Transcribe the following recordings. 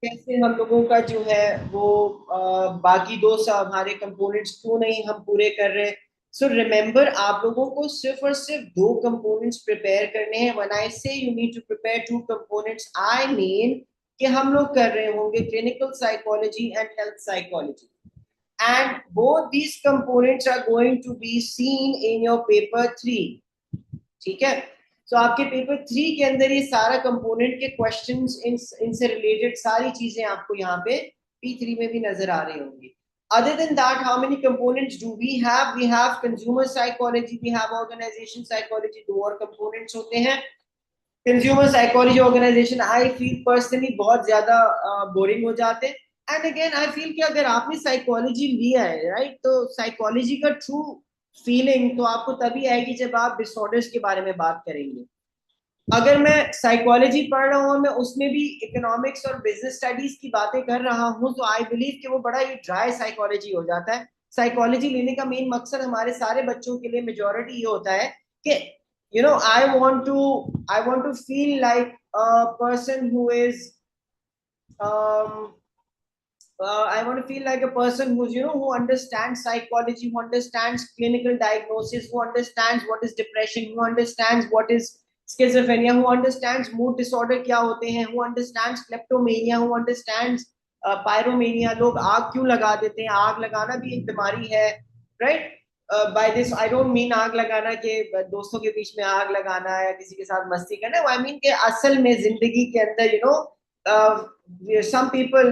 कैसे हम लोगों का जो है वो बाकी दो हमारे कंपोनेंट्स क्यों नहीं हम पूरे कर रहे। सो रिमेंबर आप लोगों को सिर्फ और सिर्फ दो कंपोनेंट्स प्रिपेयर करने हैं। When I say you need to prepare two components I mean कि हम लोग कर रहे होंगे clinical psychology and health psychology, and both these components are going to be seen in your paper 3। ठीक है, तो आपके पेपर 3 के अंदर ये सारा कंपोनेंट के क्वेश्चंस इनसे रिलेटेड सारी चीजें आपको यहाँ पे P3 में भी नजर आ रही होंगी। other than that, how many components do we have consumer psychology, we have organization psychology, दो और components होते हैं। Consumer psychology organization I feel personally बहुत ज्यादा बोरिंग हो जाते हैं। एंड अगेन आई फील कि अगर आपने साइकोलॉजी लिया है राइट, तो साइकोलॉजी का ट्रू फीलिंग तो आपको तभी आएगी जब आप डिसऑर्डर्स के बारे में बात करेंगे। अगर मैं साइकोलॉजी पढ़ रहा हूँ, मैं उसमें भी इकोनॉमिक्स और बिजनेस स्टडीज की बातें कर रहा हूँ, तो आई बिलीव कि वो बड़ा ही ड्राई साइकोलॉजी हो जाता है। साइकोलॉजी लेने का मेन मकसद हमारे सारे बच्चों के लिए मेजोरिटी ये होता है कि I want to feel like a person who is um, I want to feel like a person who's who understands psychology, who understands clinical diagnosis, who understands what is depression, who understands what is schizophrenia, who understands mood disorder क्या होते हैं, who understands kleptomania, who understands pyromania। लोग आग क्यों लगा देते हैं, आग लगाना भी एक बीमारी है, right. By this I don't mean आग लगाना के दोस्तों के बीच में आग लगाना या किसी के साथ मस्ती करना। आई मीन के असल में जिंदगी के अंदर some people,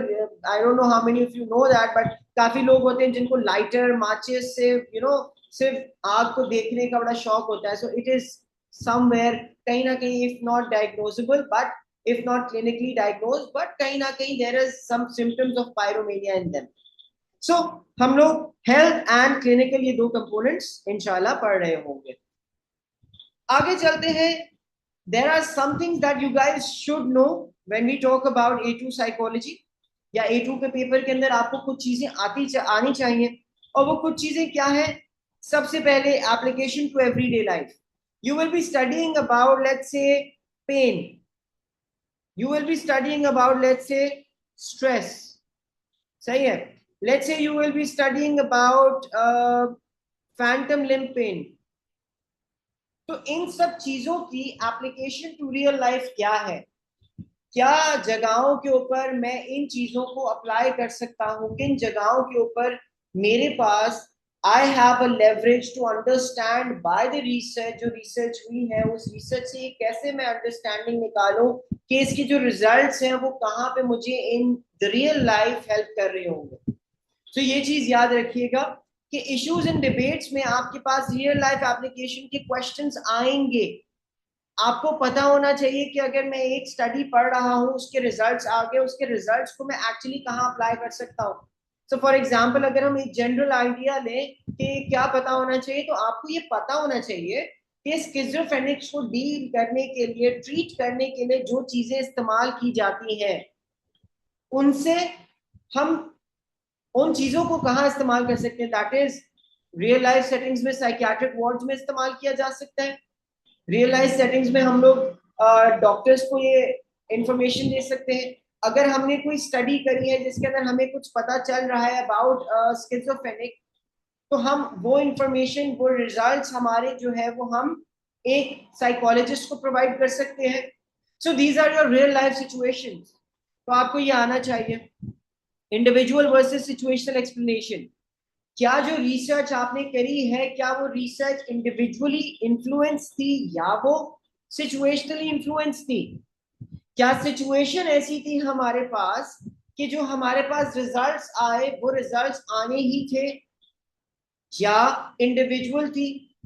I don't know how many of you know that, but काफी लोग होते हैं जिनको लाइटर माचिस से सिर्फ आग को देखने का बड़ा शौक होता है। सो इट इज समवेयर कहीं ना कहीं if not diagnosable but if not clinically diagnose, but कहीं ना कहीं there is some symptoms of pyromania in them. So हम लोग हेल्थ एंड क्लिनिकल ये दो कंपोनेंट्स इंशाल्लाह पढ़ रहे होंगे। आगे चलते हैं। there are some things that you guys should know when we talk about A2 psychology, या A2 के पेपर के अंदर आपको कुछ चीजें आनी चाहिए। और वो कुछ चीजें क्या है? सबसे पहले application to everyday life. You will be studying about let's say pain, you will be studying about let's say stress, सही है। Let's say you will be studying about phantom limb pain. तो इन सब चीजों की एप्लीकेशन टू रियल लाइफ क्या है, क्या जगहों के ऊपर मैं इन चीजों को अप्लाई कर सकता हूं, किन जगहों के ऊपर मेरे पास I have a leverage to understand by the research. जो रिसर्च हुई है उस रिसर्च से कैसे मैं अंडरस्टैंडिंग निकालूं कि इसके जो रिजल्ट्स हैं वो कहाँ पे मुझे in the real life help कर रहे होंगे। तो ये चीज याद रखिएगा कि इश्यूज एंड डिबेट्स में आपके पास रियल लाइफ एप्लीकेशन के क्वेश्चंस आएंगे। आपको पता होना चाहिए कि अगर मैं एक स्टडी पढ़ रहा हूँ, उसके रिजल्ट्स आ गए, उसके रिजल्ट्स को मैं एक्चुअली कहाँ अप्लाई कर सकता हूँ। सो फॉर एग्जाम्पल अगर हम एक जनरल आइडिया लें कि क्या पता होना चाहिए, तो आपको ये पता होना चाहिए कि स्किज़ोफ्रेनिक्स को डील करने के लिए, ट्रीट करने के लिए जो चीजें इस्तेमाल की जाती हैं, उनसे हम उन चीजों को कहाँ इस्तेमाल कर सकते हैं। That is real life settings में साइकियाट्रिक वार्ड्स में इस्तेमाल किया जा सकता है। रियल लाइफ सेटिंग्स में हम लोग डॉक्टर्स को ये इंफॉर्मेशन दे सकते हैं। अगर हमने कोई स्टडी करी है जिसके अंदर हमें कुछ पता चल रहा है अबाउट स्किज़ोफ्रेनिक, तो हम वो इंफॉर्मेशन, वो रिजल्ट्स हमारे जो है वो हम एक साइकोलॉजिस्ट को प्रोवाइड कर सकते हैं। So these are your real life situations. तो आपको ये आना चाहिए। Individual versus situational explanation. क्या जो रिसर्च आपने करी है, क्या वो रिसर्च इंडिविजुअली इन्फ्लुएंस थी या वो सिचुएशनली इन्फ्लुएंस थी? क्या सिचुएशन ऐसी थी हमारे पास कि जो हमारे पास रिजल्ट्स आए वो रिजल्ट्स आने ही थे, या इंडिविजुअल थी,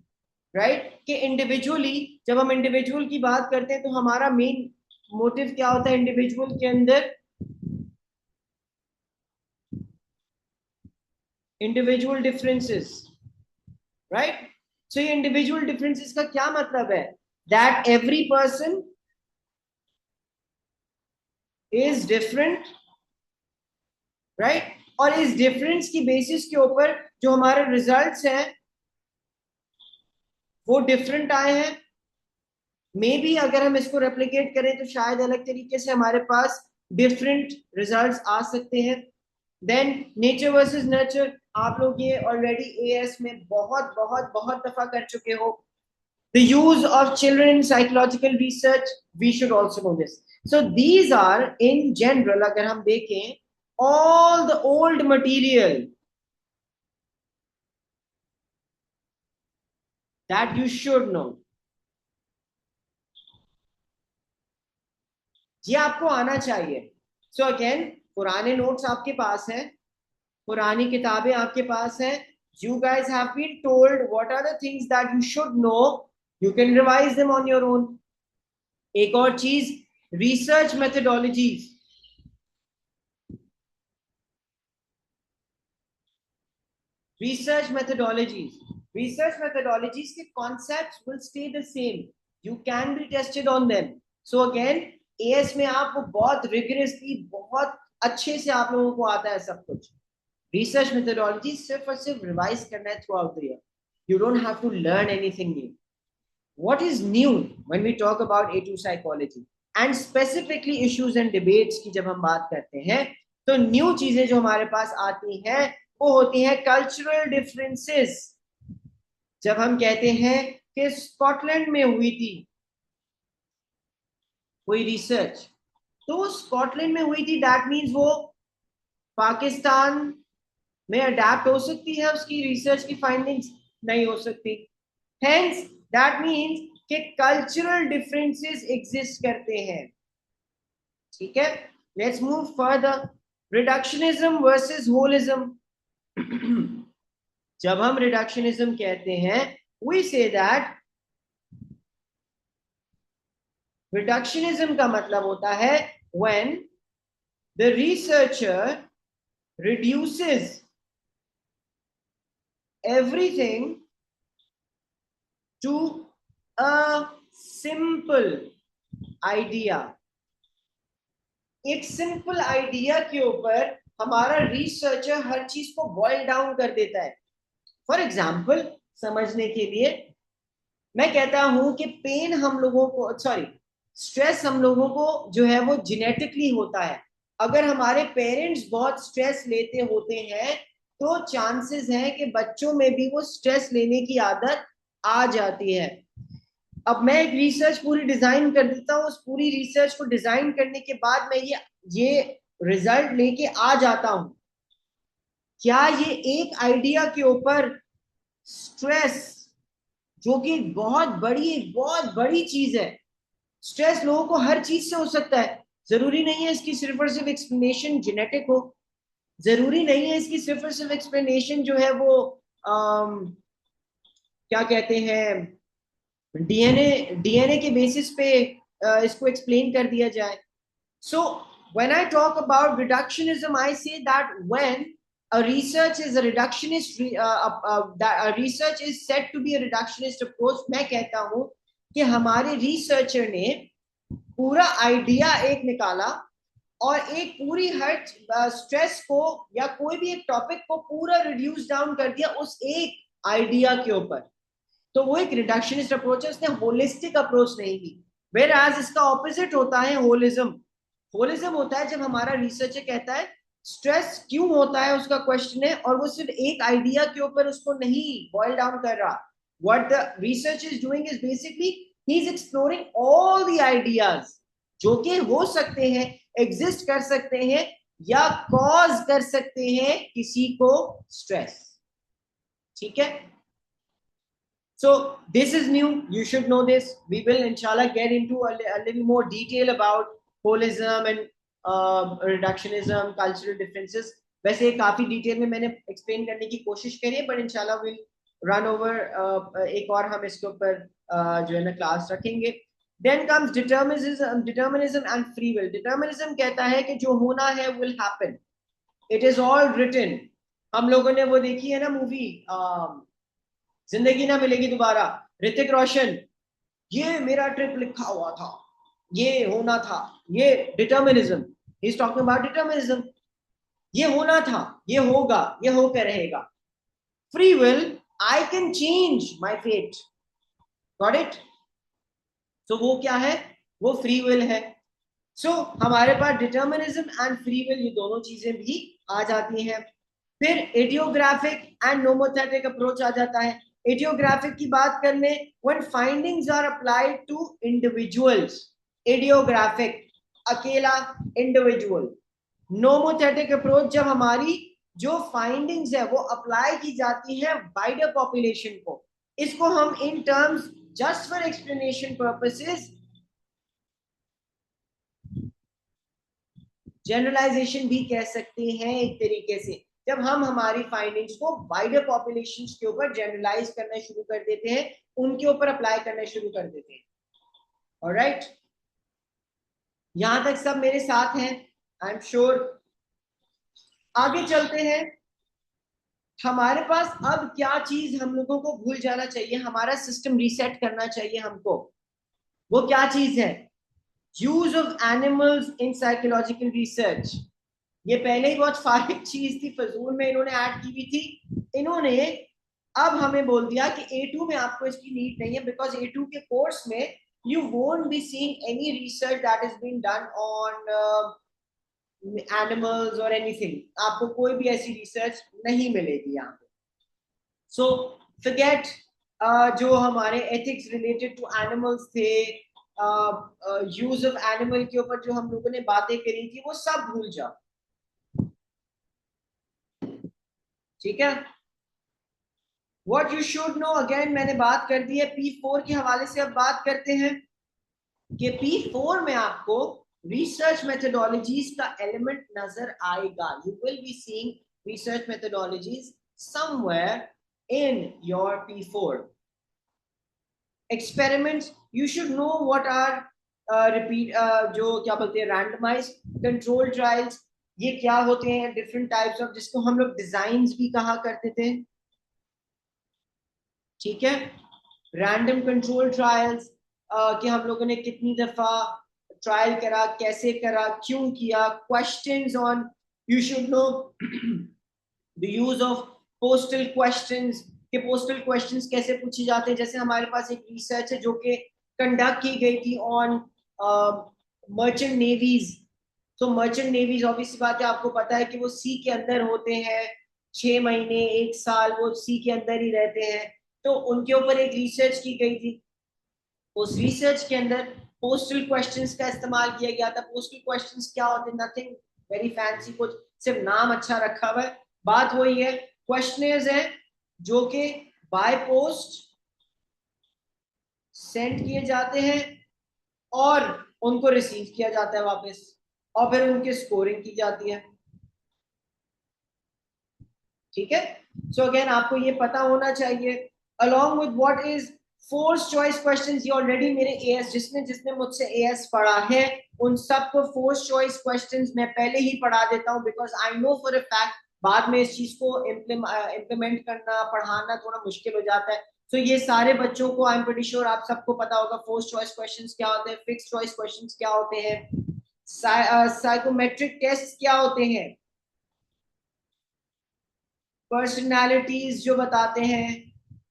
राइट। कि इंडिविजुअली, जब हम इंडिविजुअल की बात करते हैं तो हमारा मेन मोटिव क्या होता है इंडिविजुअल के अंदर? Individual differences, right. सो ये इंडिविजुअल डिफरेंसेस का क्या मतलब है? That every person is different, right. और इस डिफरेंस की बेसिस के ऊपर जो हमारे रिजल्ट्स हैं वो डिफरेंट आए हैं। मे बी अगर हम इसको रेप्लिकेट करें तो शायद अलग तरीके से हमारे पास डिफरेंट रिजल्ट्स आ सकते हैं। देन नेचर वर्सेस नर्चर, आप लोग ये ऑलरेडी एएस में बहुत बहुत बहुत दफा कर चुके हो। The use of children in psychological research, we should also know this. So these are in general, अगर हम देखें, all the old material that you should know। ये आपको आना चाहिए। सो अगेन, पुराने नोट्स आपके पास हैं, पुरानी किताबें आपके पास हैं। You guys have been told what are the things that you should know, you can revise them on your own। एक और चीज, रिसर्च मेथडोलॉजीज। रिसर्च मेथडोलॉजीज के concepts will stay the same, you can be tested on them. So again, as में आपको बहुत rigorously, बहुत अच्छे से आप लोगों को आता है सब कुछ। रिसर्च मेथडोलॉजी सिर्फ और सिर्फ रिवाइज करना है throughout the year, you don't have to learn anything new. What is new when we talk about A2 psychology and specifically issues and debates की जब हम बात करते हैं, तो न्यू चीजें जो हमारे पास आती हैं वो होती हैं कल्चरल डिफरेंसेस। जब हम कहते हैं कि स्कॉटलैंड में हुई थी कोई रिसर्च, तो स्कॉटलैंड में हुई थी, दैट मीन्स वो पाकिस्तान में अडेप्ट हो सकती है उसकी रिसर्च की फाइंडिंग्स? नहीं हो सकती। हेंस दैट मीन्स कि कल्चरल डिफरेंसेस एग्जिस्ट करते हैं। ठीक है, let's move further. Reductionism versus holism. जब हम रिडक्शनिज्म कहते हैं, वी से दैट रिडक्शनिज्म का मतलब होता है when the researcher reduces everything to a simple idea। एक सिंपल आइडिया के ऊपर हमारा रिसर्चर हर चीज को बॉइल डाउन कर देता है। फॉर एग्जाम्पल, समझने के लिए मैं कहता हूं कि पेन हम लोगों को, सॉरी, स्ट्रेस हम लोगों को जो है वो जेनेटिकली होता है। अगर हमारे पेरेंट्स बहुत स्ट्रेस लेते होते हैं तो चांसेस हैं कि बच्चों में भी वो स्ट्रेस लेने की आदत आ जाती है। अब मैं एक रिसर्च पूरी डिजाइन कर देता हूँ, उस पूरी रिसर्च को डिजाइन करने के बाद मैं ये रिजल्ट लेके आ जाता हूं। क्या ये एक आइडिया के ऊपर स्ट्रेस, जो कि बहुत बड़ी चीज है, स्ट्रेस लोगों को हर चीज से हो सकता है, जरूरी नहीं है इसकी सिर्फ और सिर्फ एक्सप्लेनेशन जेनेटिक हो, जरूरी नहीं है इसकी सिर्फ और सिर्फ एक्सप्लेनेशन जो है वो क्या कहते हैं, डीएनए के बेसिस पे इसको एक्सप्लेन कर दिया जाए। So when I talk about reductionism, I say that when a research is a reductionist a research is said to be a reductionist approach, मैं कहता हूं कि हमारे रिसर्चर ने पूरा आइडिया एक निकाला और एक पूरी हर स्ट्रेस को या कोई भी एक टॉपिक को पूरा रिड्यूस डाउन कर दिया उस एक आइडिया के ऊपर, तो वो एक रिडक्शनिस्ट अप्रोच है, उसने होलिस्टिक अप्रोच नहीं की। वेयर एज इसका ऑपोजिट होता है होलिज्म। होलिज्म होता है जब हमारा रिसर्चर कहता है स्ट्रेस क्यों होता है, उसका क्वेश्चन है, और वो सिर्फ एक आइडिया के ऊपर उसको नहीं बॉइल डाउन कर रहा। What the research is doing is basically he is exploring all the ideas जो कि हो सकते हैं, एग्जिस्ट कर सकते हैं या कॉज कर सकते हैं किसी को स्ट्रेस। ठीक है, so this is new, you should know this। we will inshallah get into a little more detail about holism and reductionism, cultural differences। वैसे काफी डिटेल में मैंने एक्सप्लेन करने की कोशिश करी है, बट इंशाल्लाह विल रन ओवर एक और हम इसके ऊपर जो है ना क्लास रखेंगे। Then comes determinism and free will. Determinism कहता है कि जो होना है will happen, it is all written. हम लोगों ने वो देखी है ना मूवी जिंदगी ना मिलेगी दोबारा, ऋतिक रोशन, ये मेरा ट्रिप लिखा हुआ था, ये होना था, ये determinism, he is talking about determinism. ये होना था, ये होगा, ये होकर रहेगा। Free will, I can change my fate, got it? तो वो क्या है? वो फ्री विल है। सो हमारे पास डिटर्मिनिज्म एंड फ्री विल ये दोनों चीजें भी आ जाती हैं। फिर एडियोग्राफिक एंड नोमोथेटिक अप्रोच आ जाता है। एडियोग्राफिक की बात कर ले, when findings are applied to individuals, idiographic अकेला इंडिविजुअल। नोमोथेटिक अप्रोच जब हमारी जो फाइंडिंग्स है वो अप्लाई की जाती है वाइडर पॉपुलेशन को, इसको हम in terms just for explanation purposes generalization भी कह सकते हैं एक तरीके से, जब हम हमारी फाइंडिंग्स को वाइडर पॉपुलेशंस के ऊपर जनरलाइज करना शुरू कर देते हैं, उनके ऊपर अप्लाई करना शुरू कर देते हैं। ऑलराइट, यहां तक सब मेरे साथ हैं, आई एम श्योर। आगे चलते हैं। हमारे पास अब क्या चीज हम लोगों को भूल जाना चाहिए, हमारा सिस्टम रीसेट करना चाहिए हमको, वो क्या चीज है? Use of animals in psychological research. ये पहले ही बहुत फारिग चीज थी, फजूल में इन्होंने ऐड की हुई थी। इन्होंने अब हमें बोल दिया कि A2 में आपको इसकी नीड नहीं है, बिकॉज A2 के कोर्स में you won't be seeing any research that is been done on animals और एनीथिंग, आपको कोई भी ऐसी रिसर्च नहीं मिलेगी यहाँ पे। सो फॉरगेट जो हमारे एथिक्स रिलेटेड टू एनिमल्स थे, यूज ऑफ एनिमल के ऊपर जो हम लोगों ने बातें करी थी, वो सब भूल जाओ, ठीक है। What you should no, again मैंने बात कर दी है। P4 के हवाले से अब बात करते हैं कि P4 में आपको रिसर्च मेथोडोलॉजीज का एलिमेंट नजर आएगा। You will be seeing research methodologies somewhere in your P4 experiments. You should know what are repeat जो क्या बोलते हैं रैंडमाइज्ड कंट्रोल ट्रायल्स, ये क्या होते हैं, डिफरेंट टाइप्स ऑफ, जिसको हम लोग डिजाइन्स भी कहा करते थे, ठीक है। रैंडम कंट्रोल ट्रायल्स कि हम लोगों ने कितनी दफा ट्रायल करा, कैसे करा, क्यों किया। Questions on, you should know the use of postal questions, कि पोस्टल क्वेश्चंस कैसे पूछे जाते हैं। जैसे हमारे पास एक रिसर्च है जो कि कंडक्ट की गई थी ऑन मर्चेंट नेवीज। तो मर्चेंट नेवीज ऑब्वियसली बात है, आपको पता है कि वो सी के अंदर होते हैं, 6 महीने 1 साल वो सी के अंदर ही रहते हैं। तो उनके ऊपर एक रिसर्च की गई थी, उस रिसर्च के अंदर पोस्टल क्वेश्चंस का इस्तेमाल किया गया था। पोस्टल क्वेश्चंस क्या होते हैं? नथिंग वेरी फैंसी, कुछ सिर्फ नाम अच्छा रखा हुआ है। बात वही है, क्वेश्चनर्स हैं जो कि बाय पोस्ट सेंड किए जाते हैं और उनको रिसीव किया जाता है वापस, और फिर उनकी स्कोरिंग की जाती है, ठीक है। सो अगेन आपको ये पता होना चाहिए, along with what is force choice questions. ये ऑलरेडी मेरे एएस, जिसने जिसने मुझसे एएस पढ़ा है उन सबको फोर्स चॉइस क्वेश्चंस मैं पहले ही पढ़ा देता हूं, because I know for a fact बाद में इस चीज को इम्प्लीमेंट करना पढ़ाना थोड़ा मुश्किल हो जाता है। तो ये सारे बच्चों को आई एम प्रीटी श्योर आप सबको पता होगा फोर्स चॉइस क्वेश्चंस क्या होते हैं, फिक्स चॉइस क्वेश्चंस क्या होते हैं, साइकोमेट्रिक टेस्ट क्या होते हैं, पर्सनालिटीज जो बताते हैं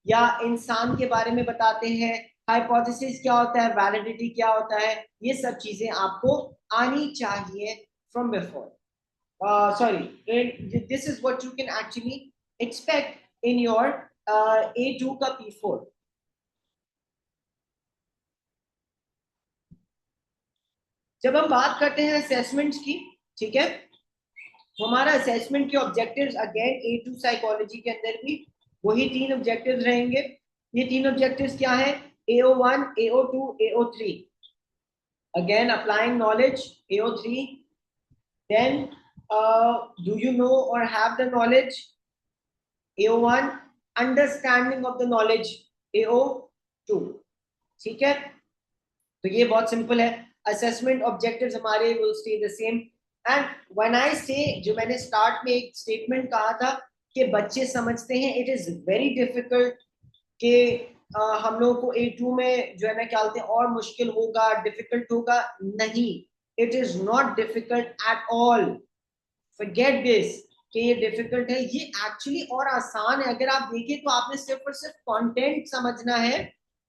या इंसान के बारे में बताते हैं, हाइपोथेसिस क्या होता है, वैलिडिटी क्या होता है, ये सब चीजें आपको आनी चाहिए from before. Sorry, this is what you can actually expect in your A2 का P4। जब हम बात करते हैं असेसमेंट्स की, ठीक है, तो हमारा असेसमेंट के ऑब्जेक्टिव्स अगेन A2 साइकोलॉजी के अंदर भी वही 3 ऑब्जेक्टिव्स रहेंगे। ये 3 ऑब्जेक्टिव्स क्या है? AO1, AO2, AO3। Again applying knowledge AO3, then do you know or have the knowledge AO1, understanding of the knowledge AO2, ठीक है। तो ये बहुत सिंपल है, असेसमेंट ऑब्जेक्टिव्स हमारे will stay the same. And when I say, जो मैंने start में एक स्टेटमेंट कहा था कि बच्चे समझते हैं इट इज वेरी डिफिकल्ट कि हम लोगों को A2 में जो है ना क्या बोलते हैं और मुश्किल होगा, डिफिकल्ट होगा, नहीं, it is not difficult at all, forget this कि ये डिफिकल्ट है, ये एक्चुअली और आसान है। अगर आप देखें तो आपने सिर्फ और सिर्फ कंटेंट समझना है,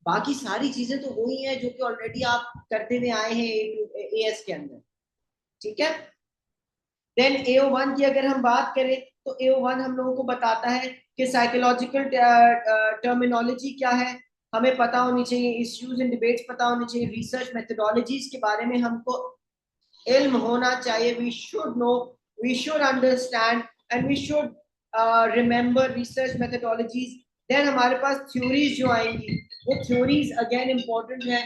बाकी सारी चीजें तो वही है जो कि ऑलरेडी आप करते हुए आए हैं एएस के अंदर, ठीक है। देन AO1 की अगर हम बात करें तो AO1 हम लोगों को बताता है कि साइकोलॉजिकल टर्मिनोलॉजी क्या है, हमें पता होनी चाहिए, इश्यूज एंड डिबेट्स पता होनी चाहिए, रिसर्च मेथोडोलॉजीज के बारे में हमको इल्म होना चाहिए, we should know, we should understand and we should remember research methodologies. Then हमारे पास थ्योरीज जो आएंगी, वो थ्योरीज अगेन इंपॉर्टेंट है,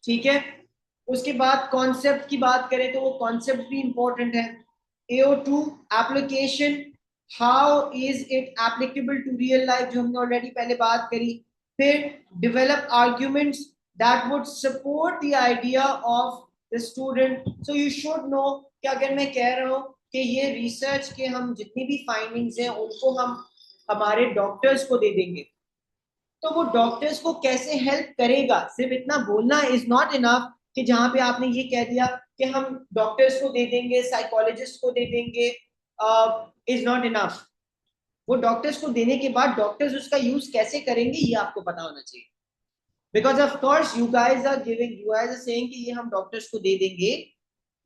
ठीक है। उसके बाद कॉन्सेप्ट की बात करें तो वो कॉन्सेप्ट भी इंपॉर्टेंट है। AO2 application, how is it applicable to real life, जो हमने ऑलरेडी पहले बात करी। फिर develop arguments that would support the idea of the student. So you should know कि अगर मैं कह रहा हूँ कि ये रिसर्च के हम जितनी भी फाइंडिंग्स हैं उनको हम हमारे डॉक्टर्स को दे देंगे, तो वो डॉक्टर्स को कैसे हेल्प करेगा। सिर्फ इतना बोलना इज नॉट इनफ, कि जहां पे आपने ये कह दिया कि हम डॉक्टर्स को दे देंगे, साइकोलॉजिस्ट को दे देंगे, इज नॉट इनफ। वो डॉक्टर्स को देने के बाद डॉक्टर्स उसका यूज कैसे करेंगे ये आपको पता होना चाहिए। Because of course you guys are giving, you guys are saying कि ये हम डॉक्टर्स को दे देंगे,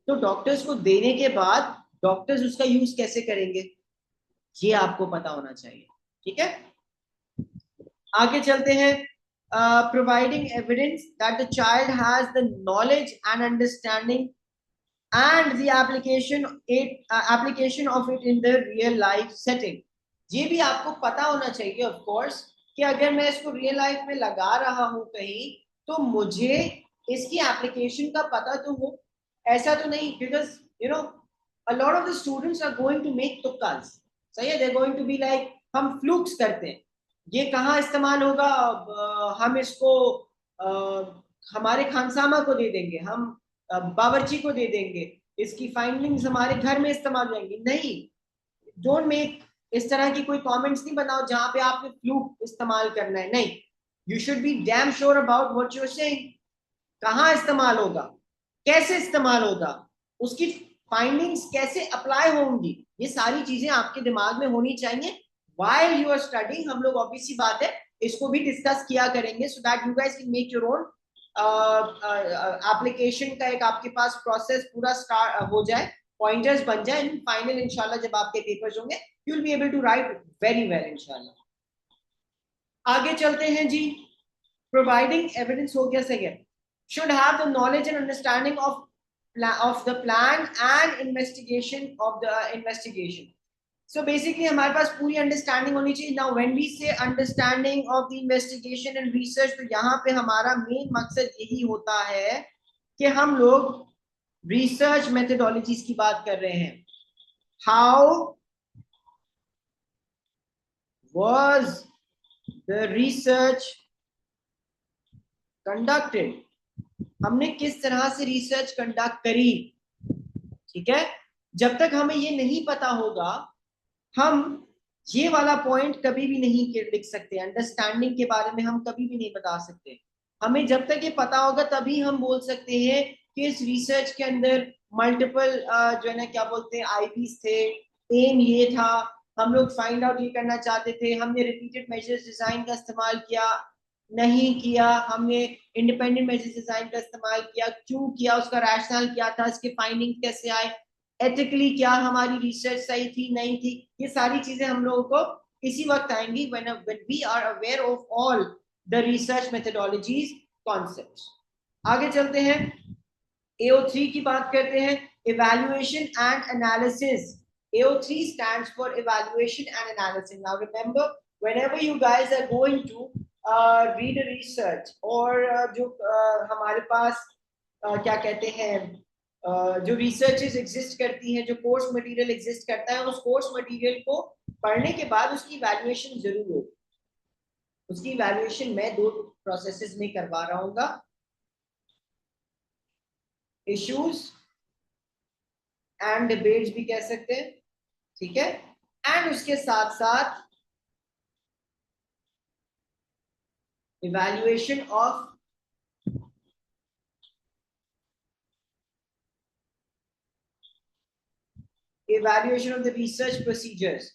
तो डॉक्टर्स को देने के बाद डॉक्टर्स उसका यूज कैसे करेंगे ये आपको पता होना चाहिए, ठीक है। आगे चलते हैं। Providing evidence that the child has the knowledge and understanding and the application of it in the real life setting. ये भी आपको पता होना चाहिए ऑफ कोर्स कि अगर मैं इसको रियल लाइफ में लगा रहा हूं कहीं, तो मुझे इसकी एप्लीकेशन का पता तो हो। ऐसा तो नहीं, because you know a lot of the students are going to make तुक्कास, सही है, they're going to be like हम फ्लूक्स करते हैं, ये कहाँ इस्तेमाल होगा, हम इसको हमारे खानसामा को दे देंगे, हम बावर्ची को दे देंगे, इसकी फाइंडिंग्स हमारे घर में इस्तेमाल जाएंगी। नहीं, डोंट मेक इस तरह की कोई कमेंट्स नहीं बनाओ जहां पे आपने फ्लूक इस्तेमाल करना है। नहीं, you should be damn sure about what you are saying, कहाँ इस्तेमाल होगा, कैसे इस्तेमाल होगा, उसकी फाइंडिंग्स कैसे अप्लाई होंगी, ये सारी चीजें आपके दिमाग में होनी चाहिए while you are studying। हम लोग ऑब्वियसली बात है इसको भी डिस्कस किया करेंगे, सो that you guys can make your own application का एक आपके पास प्रोसेस पूरा स्टार्ट हो जाए, पॉइंटर्स बन जाए, एंड फाइनल इंशाल्लाह जब आपके पेपर्स होंगे you will be able to write very well इंशाल्लाह। आगे चलते हैं जी। प्रोवाइडिंग एविडेंस हो गया, second should have the knowledge and understanding of the plan and investigation of the investigation। so basically हमारे पास पूरी अंडरस्टैंडिंग होनी चाहिए। now when we say understanding of the investigation and research, तो यहाँ पे हमारा मेन मकसद यही होता है कि हम लोग रिसर्च मेथोडोलॉजीज की बात कर रहे हैं। how was the research conducted, हमने किस तरह से रिसर्च कंडक्ट करी, ठीक है। जब तक हमें ये नहीं पता होगा हम ये वाला पॉइंट कभी भी नहीं लिख सकते, अंडरस्टैंडिंग के बारे में हम कभी भी नहीं बता सकते। हमें जब तक ये पता होगा तभी हम बोल सकते हैं कि इस रिसर्च के अंदर मल्टीपल जो है ना क्या बोलते हैं आईपीस थे, एम ये था, हम लोग फाइंड आउट ये करना चाहते थे, हमने रिपीटेड मेजर्स डिजाइन का इस्तेमाल किया, नहीं किया, हमने इंडिपेंडेंट मेजर्स डिजाइन का इस्तेमाल किया, क्यों किया, उसका रैशनल क्या था, इसके फाइंडिंग कैसे आए, एथिकली क्या हमारी रिसर्च सही थी नहीं थी, ये सारी चीजें हम लोगों को इसी वक्त आएंगी when we are aware of all the research methodologies concepts। आगे चलते हैं, AO3 की बात करते हैं, evaluation and analysis। AO3 stands for evaluation and analysis। now remember whenever you guys are going to read a research और जो हमारे पास क्या कहते हैं जो रिसर्चेस एग्जिस्ट करती हैं, जो कोर्स मटेरियल एग्जिस्ट करता है, उस कोर्स मटेरियल को पढ़ने के बाद उसकी इवैल्यूएशन जरूर हो। उसकी इवैल्यूएशन मैं दो प्रोसेसेस में करवा रहा हूँ, इश्यूज एंड डिबेट्स भी कह सकते हैं, ठीक है, एंड उसके साथ साथ evaluation of evaluation of the research procedures.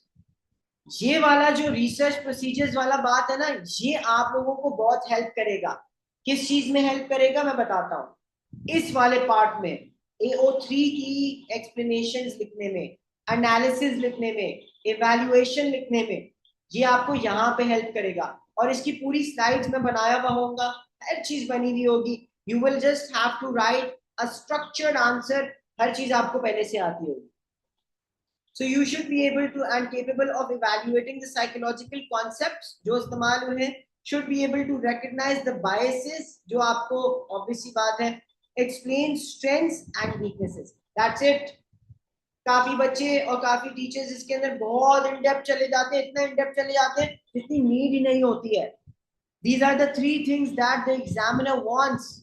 ये वाला जो रिसर्च प्रोसीजर्स वाला बात है ना, ये आप लोगों को बहुत हेल्प करेगा। किस चीज में हेल्प करेगा मैं बताता हूं, इस वाले पार्ट में, AO3 की एक्सप्लेनेशंस लिखने में, एनालिसिस लिखने में, इवैल्यूएशन लिखने में, ये आपको यहाँ पे हेल्प करेगा। और इसकी पूरी स्लाइड्स में बनाया हुआ होगा, हर चीज बनी हुई होगी। You will just have to write a structured answer, हर चीज आपको पहले से आती होगी। So you should be able to and capable of evaluating the psychological concepts जो इस्तेमाल हुए हैं, should be able to recognize the biases जो आपको obvious सी बात है, explain strengths and weaknesses. That's it. काफी बच्चे और काफी टीचर्स इसके अंदर बहुत इन डेप्थ चले जाते हैं, इतना इन डेप्थ चले जाते हैं जितनी नीड ही नहीं होती है। These are the three things that the examiner wants.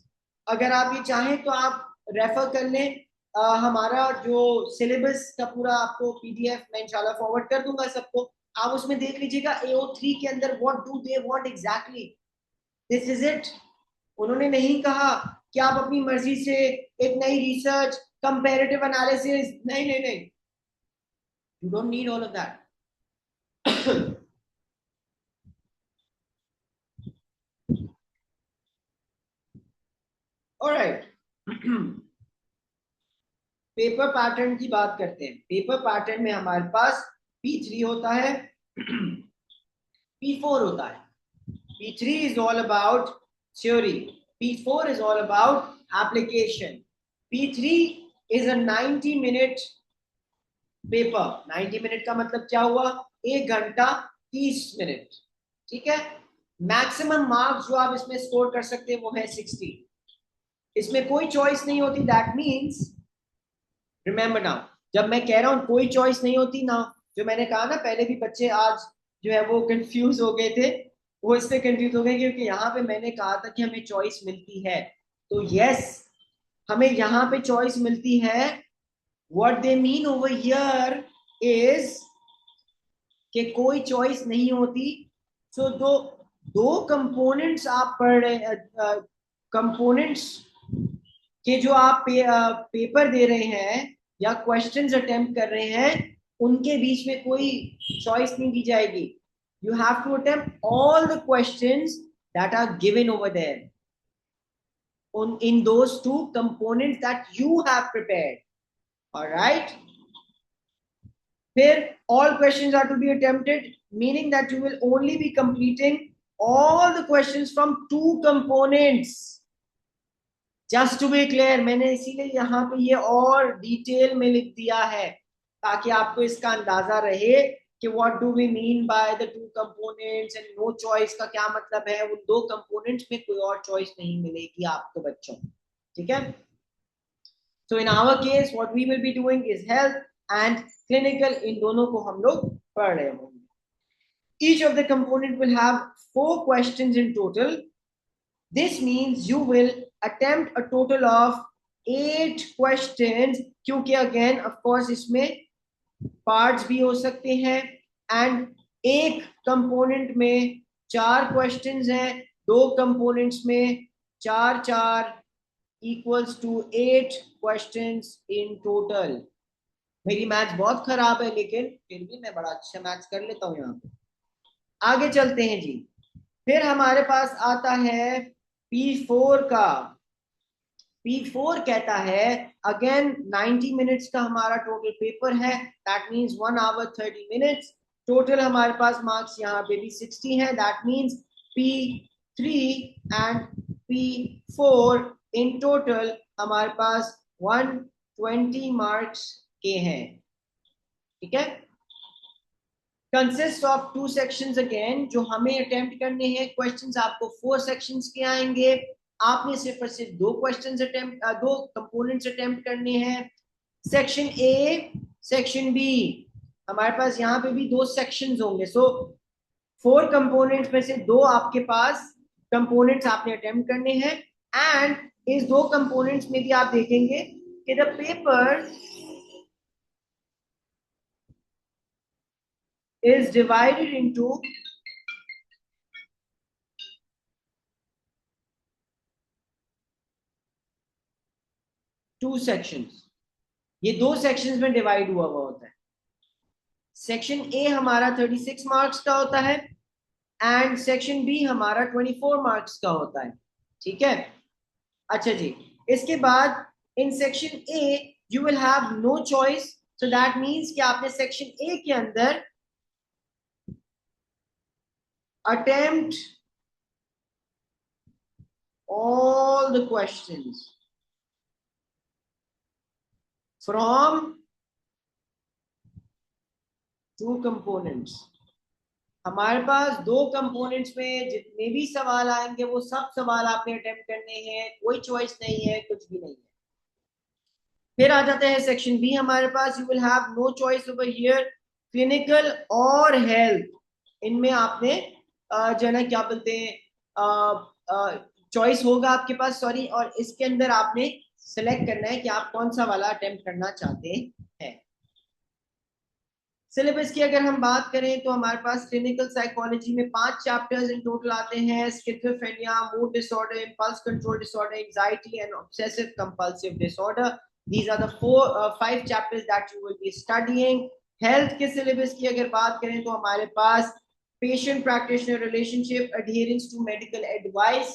अगर आप ये चाहें तो आप रेफर कर लें, हमारा जो सिलेबस का पूरा आपको पीडीएफ मैं इंशाल्लाह फॉरवर्ड कर दूंगा सबको, आप उसमें देख लीजिएगा AO3 के अंदर what do they want exactly, this is it. उन्होंने नहीं कहा कि आप अपनी मर्जी से एक नई रिसर्च, कंपैरेटिव एनालिसिस, नहीं नहीं नहीं, you don't need all of that. Alright, paper pattern की बात करते हैं। पेपर पैटर्न में हमारे पास P3 होता है, P4 होता है। P3 is all about theory, P4 is all about application. P3 is a 90-minute paper. 90 minute का मतलब क्या हुआ, 1 घंटा 30 मिनट, ठीक है। मैक्सिमम मार्क्स जो आप इसमें स्कोर कर सकते हैं वो है 60। इसमें कोई चॉइस नहीं होती, दैट मीन्स रिमेंबर नाउ, जब मैं कह रहा हूं कोई चॉइस नहीं होती ना, जो मैंने कहा ना पहले भी बच्चे आज जो है वो कंफ्यूज हो गए थे, वो इसलिए कंफ्यूज हो गए क्योंकि यहाँ पे मैंने कहा था कि हमें चॉइस मिलती है। तो यस, हमें यहाँ पे चॉइस मिलती है। What they mean over here is कि कोई चॉइस नहीं होती। सो दो दो कंपोनेंट्स आप पढ़ रहे हैं, कंपोनेंट्स कि जो आप पेपर दे रहे हैं या क्वेश्चंस अटेम्प्ट कर रहे हैं, उनके बीच में कोई चॉइस नहीं दी जाएगी। You have to attempt all the questions that are given over there in those two components that you have prepared. All right, फिर all questions are to be attempted, meaning that you will only be completing all the questions from two components. Just to be clear, मैंने इसीलिए यहाँ पे ये और detail में लिख दिया है ताकि आपको इसका अंदाजा रहे कि what do we mean by the two components and no choice का क्या मतलब है। उन दो कंपोनेंट्स में कोई और चॉइस नहीं मिलेगी आपको बच्चों, ठीक है। So in our case what we will be doing is health and clinical, इन दोनों को हम लोग पढ़ रहे होंगे। Each of the component will have 4 questions in total. This means you will attempt a total of 8 questions, क्योंकि again of course इसमें parts भी हो सकते हैं and एक component में 4 questions हैं, 2 components में 4 equals to 8 questions in total। मेरी मैथ्स बहुत खराब है लेकिन फिर भी मैं बड़ा अच्छा मैथ्स कर लेता हूँ यहाँ पे। आगे चलते हैं जी। फिर हमारे पास आता है P4 का। P4 कहता है अगेन 90 मिनट्स का हमारा टोटल पेपर है, that means 1 hour 30 minutes. Total हमारे पास मार्क्स यहाँ पे भी 60 है, that means P3 and P4 in total हमारे पास 120 मार्क्स के हैं, ठीक है। कंसिस्ट ऑफ 2 सेक्शंस अगेन, जो हमें अटेम्प्ट करने हैं। क्वेश्चंस आपको 4 सेक्शंस के आएंगे, आपने सिर्फ और सिर्फ 2 क्वेश्चंस अटेम्प्ट 2 कंपोनेंट्स अटेम्प्ट करने हैं। सेक्शन ए, सेक्शन बी, हमारे पास यहाँ पे भी 2 सेक्शंस होंगे। सो 4 कंपोनेंट्स में से 2 आपके पास कंपोनेंट्स आपने अटेम्प्ट करने हैं। एंड इस 2 कंपोनेंट्स में भी आप देखेंगे कि the paper is divided into 2 sections। ये 2 sections में डिवाइड हुआ होता है। सेक्शन ए हमारा 36 मार्क्स का होता है एंड सेक्शन बी हमारा 24 मार्क्स का होता है, ठीक है। अच्छा जी, इसके बाद in section A you will have no choice, so that means कि आपने सेक्शन ए के अंदर attempt all the questions from 2 components. हमारे पास 2 कंपोनेंट्स में जितने भी सवाल आएंगे वो सब सवाल आपने अटेम्प्ट करने हैं, कोई चॉइस नहीं है, कुछ भी नहीं है. फिर आ जाते हैं सेक्शन बी हमारे पास. You will have no choice over here, clinical और हेल्थ. इनमें आपने जो है ना क्या बोलते हैं चॉइस होगा आपके पास, सॉरी, और इसके अंदर आपने सिलेक्ट करना है कि आप कौन सा वाला अटेम्प्ट करना चाहते हैं. सिलेबस की अगर हम बात करें तो हमारे पास क्लिनिकल साइकोलॉजी में 5 चैप्टर्स इन टोटल आते हैं. Schizophrenia, mood disorder, impulse control disorder, anxiety and obsessive compulsive disorder. These are the 5 chapters that you will be studying. Health के सिलेबस की अगर बात करें तो हमारे पास patient practitioner relationship, adherence to medical advice,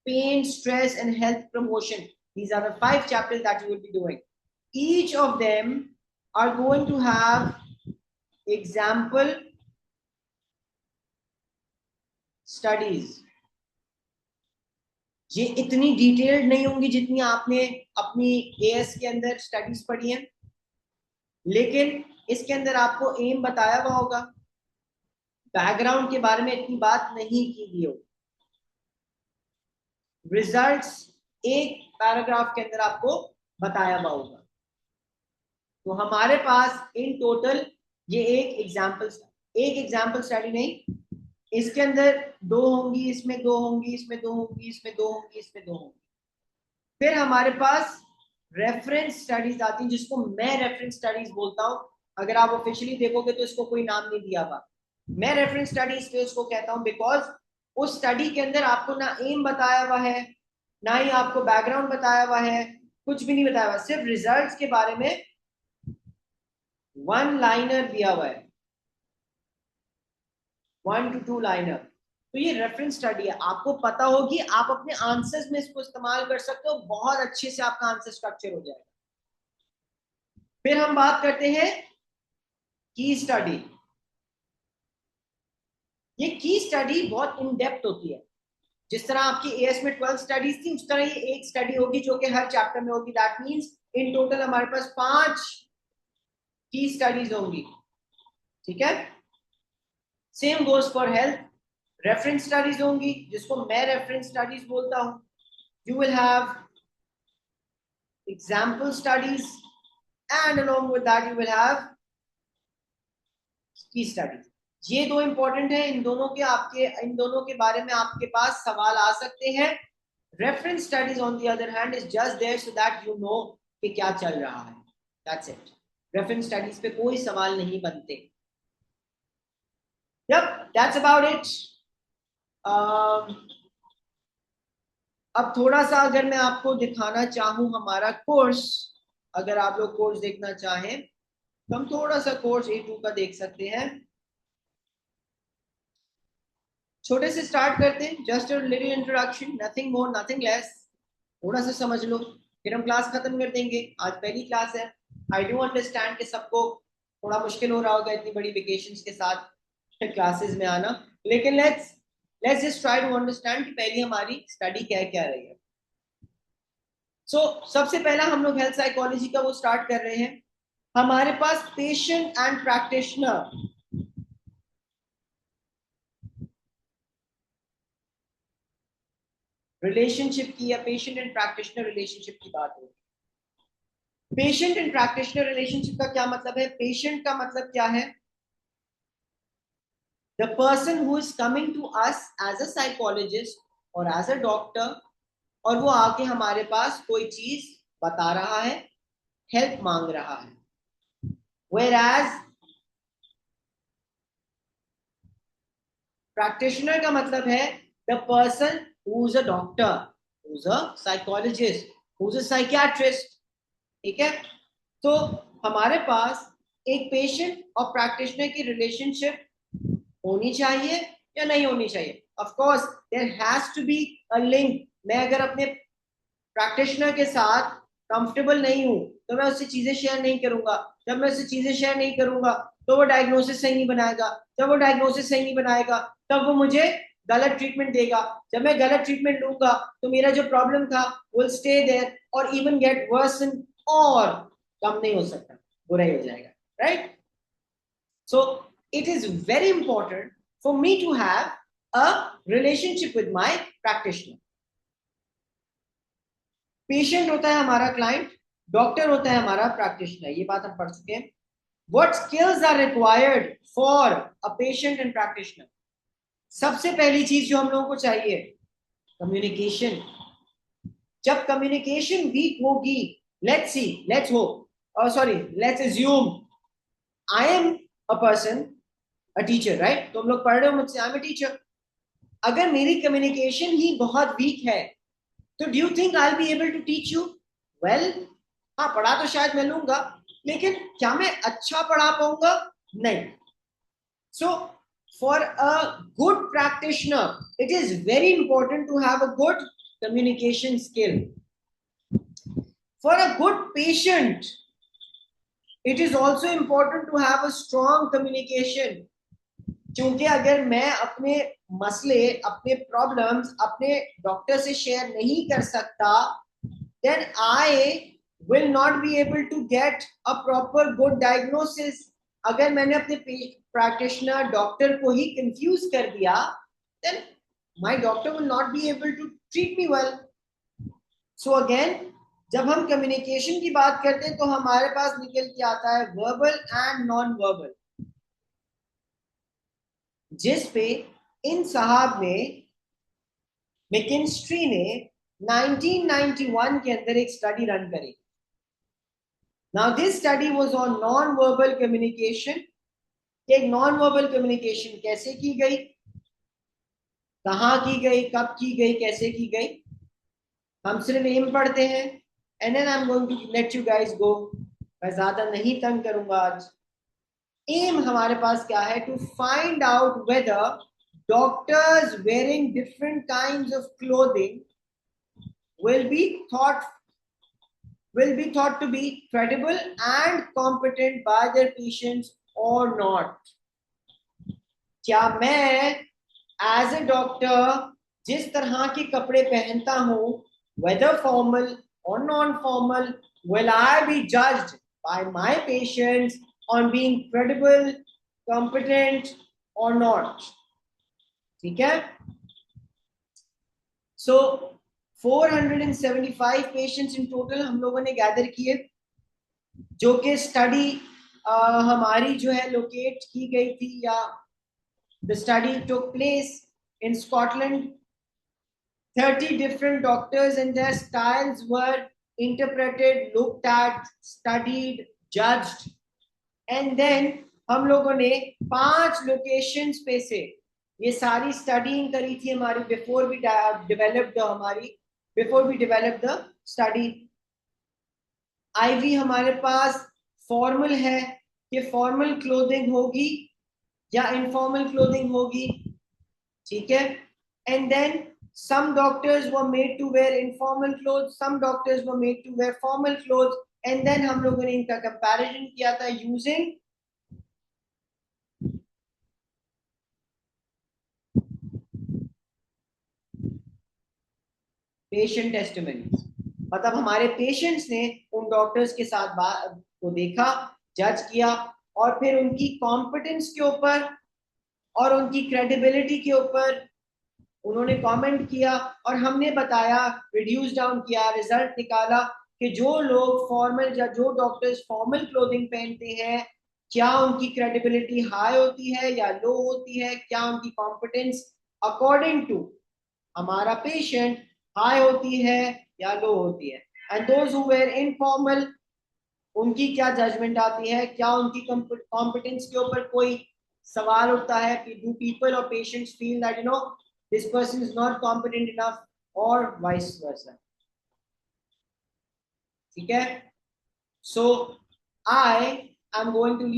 pain, stress and health promotion. These are the 5 chapters that you will be doing. Each of them are going to have example studies. ये इतनी detailed नहीं होंगी जितनी आपने अपनी as के अंदर studies पढ़ी हैं, लेकिन इसके अंदर आपको एम बताया हुआ होगा, बैकग्राउंड के बारे में इतनी बात नहीं की गई होगी. रिजल्ट्स एक पैराग्राफ के अंदर आपको बताया हुआ होगा. तो हमारे पास इन टोटल ये एक एग्जाम्पल स्टडी नहीं, इसके अंदर 2 होंगी, इसमें 2 होंगी, इसमें 2 होंगी, इसमें 2 होंगी, इसमें 2 होंगी. फिर हमारे पास रेफरेंस स्टडीज आती हैं, जिसको मैं रेफरेंस स्टडीज बोलता हूं. अगर आप ऑफिशियली देखोगे तो इसको कोई नाम नहीं दिया हुआ. मैं रेफरेंस स्टडीज पे उसको कहता हूं बिकॉज उस स्टडी के अंदर आपको ना एम बताया हुआ है, ना ही आपको बैकग्राउंड बताया हुआ है, कुछ भी नहीं बताया हुआ, सिर्फ रिजल्ट्स के बारे में 1 लाइनर दिया हुआ है, 1 to 2 लाइनर. तो ये रेफरेंस स्टडी है, आपको पता होगी, आप अपने आंसर्स में इसको इस्तेमाल कर सकते हो, बहुत अच्छे से आपका आंसर स्ट्रक्चर हो जाएगा. फिर हम बात करते हैं की स्टडी. ये की स्टडी बहुत इन डेप्थ होती है. जिस तरह आपकी एएस में 12 स्टडीज थी, उस तरह ये एक स्टडी होगी जो कि हर चैप्टर में होगी. दैट मींस इन टोटल हमारे पास 5 की स्टडीज होंगी. ठीक है. Same goes for health. Reference studies होंगी, जिसको मैं रेफरेंस स्टडीज बोलता हूं. You will have example studies and along with that you will have की स्टडीज. ये 2 इंपॉर्टेंट है. इन दोनों के बारे में आपके पास सवाल आ सकते हैं. Reference studies on the other hand is just there so that you know कि क्या चल रहा है. That's it. रेफरेंस स्टडीज पे कोई सवाल नहीं बनते. Yep, that's about it. अब थोड़ा सा अगर मैं आपको दिखाना चाहूं हमारा कोर्स, अगर आप लोग कोर्स देखना चाहें तो हम थोड़ा सा कोर्स A2 का देख सकते हैं. छोटे से स्टार्ट करते हैं. Just a little introduction, nothing more nothing less. थोड़ा सा समझ लो, फिर हम क्लास खत्म कर देंगे. आज पहली क्लास है. आई डू अंडरस्टैंड कि सबको थोड़ा मुश्किल हो रहा होगा इतनी बड़ी वेकेशंस के साथ क्लासेस में आना, लेकिन let's just try to understand कि पहली हमारी स्टडी क्या क्या रही है. सो सबसे पहला हम लोग हेल्थ साइकोलॉजी का वो स्टार्ट कर रहे हैं. हमारे पास पेशेंट एंड प्रैक्टिशनर, रिलेशनशिप की या पेशेंट एंड प्रैक्टिशनर रिलेशनशिप की बात होगी. पेशेंट एंड प्रैक्टिशनर रिलेशनशिप का क्या मतलब है? पेशेंट का मतलब क्या है? The person who is coming to us as a psychologist or as a doctor, और वो आके हमारे पास कोई चीज बता रहा है, हेल्प मांग रहा है. Whereas practitioner का मतलब है the person who's a doctor, who's a psychologist, who's a psychiatrist. ठीक है. तो हमारे पास एक पेशेंट और प्रैक्टिशनर की रिलेशनशिप होनी चाहिए या नहीं होनी चाहिए? Of course there has to be a link. मैं अगर अपने प्रैक्टिशनर के साथ कंफर्टेबल नहीं हूं तो मैं उससे चीजें शेयर नहीं करूंगा। जब मैं उससे चीजें शेयर नहीं करूंगा तो वो डायग्नोसिस सही नहीं बनाएगा। जब वो डायग्नोसिस सही नहीं बनाएगा तब वो मुझे गलत ट्रीटमेंट देगा। जब मैं गलत ट्रीटमेंट लूंगा तो मेरा जो प्रॉब्लम था विल स्टे देयर और इवन गेट वर्सन, और कम नहीं हो सकता, बुरा ही हो जाएगा, right? So it is very important for me to have a relationship with my practitioner. Patient होता है हमारा क्लाइंट, डॉक्टर होता है हमारा प्रैक्टिशनर, ये बात हम पढ़ चुके हैं। What skills are required for a patient and practitioner? सबसे पहली चीज जो हम लोगों को चाहिए, कम्युनिकेशन। जब कम्युनिकेशन वीक होगी, let's hope, sorry let's assume I am a person, a teacher, right? तो हम लोग पढ़ रहे हो मुझसे, आई एम अ टीचर। अगर मेरी कम्युनिकेशन ही बहुत वीक है तो do you think I will be able to teach you well? हाँ, पढ़ा तो शायद मैं लूंगा, लेकिन क्या मैं अच्छा पढ़ा पाऊंगा? नहीं। So for a good practitioner it is very important to have a good communication skill. For a good patient it is also important to have a strong communication. क्योंकि अगर मैं अपने मसले, अपने प्रॉब्लम्स अपने डॉक्टर से शेयर नहीं कर सकता, then I will not be able to get a proper good diagnosis. अगर मैंने अपने प्रैक्टिशनर डॉक्टर को ही कंफ्यूज कर दिया, then my doctor will not be able to treat me well. So again, जब हम कम्युनिकेशन की बात करते हैं तो हमारे पास निकल के आता है वर्बल एंड नॉन वर्बल, जिस पे इन साहब ने, मैकिंस्ट्री ने 1991 के अंदर एक स्टडी रन करी। Now this study was on non-verbal communication. एक non-verbal communication कैसे की गई, कहाँ की गई, कब की गई, कैसे की गई, हम सिर्फ एम पढ़ते हैं and then I'm going to let you guys go. मैं ज्यादा नहीं तंग करूंगा आज। एम हमारे पास क्या है? To find out whether doctors wearing different kinds of clothing will be thought to be credible and competent by their patients or not. क्या मैं एज ए डॉक्टर जिस तरह के कपड़े पहनता हूं, वेदर फॉर्मल और non formal, will I be judged by my patients on being credible, competent or not? ठीक है? So 475 पेशेंट्स इन टोटल हम लोगों ने गैदर किए, जो कि स्टडी हमारी जो है लोकेट की गई थी, या the study took place in Scotland. 30 different doctors and their styles were interpreted, looked at, studied, judged, and then हम लोगों ने 5 लोकेशंस पे से ये सारी स्टडीइंग करी थी हमारी, before we develop the study. IV हमारे पास फॉर्मल है कि फॉर्मल क्लोथिंग होगी या इनफॉर्मल क्लोथिंग होगी, ठीक है? And then some doctors were made to wear informal clothes, some doctors were made to wear formal clothes, and then हम लोगों ने इनका कंपैरिजन किया था using पेशेंट टेस्टिमनीज। मतलब हमारे पेशेंट्स ने उन डॉक्टर्स के साथ बात को देखा, जज किया, और फिर उनकी कॉम्पिटेंस के ऊपर और उनकी क्रेडिबिलिटी के ऊपर उन्होंने कमेंट किया, और हमने बताया, रिड्यूस डाउन किया, रिजल्ट निकाला कि जो लोग फॉर्मल या जो डॉक्टर्स फॉर्मल क्लोथिंग पहनते हैं, क्या उनकी क्रेडिबिलिटी हाई होती है या लो होती है, क्या उनकी कॉम्पिटेंस अकॉर्डिंग टू हमारा पेशेंट हाई होती है या लो होती है। And those who wear informal, उनकी क्या जजमेंट आती है, क्या उनकी कॉम्पिटेंस के ऊपर कोई सवाल उठता है कि डू पीपल और patients feel that this person is not competent enough or vice versa. ठीक है? So I am going to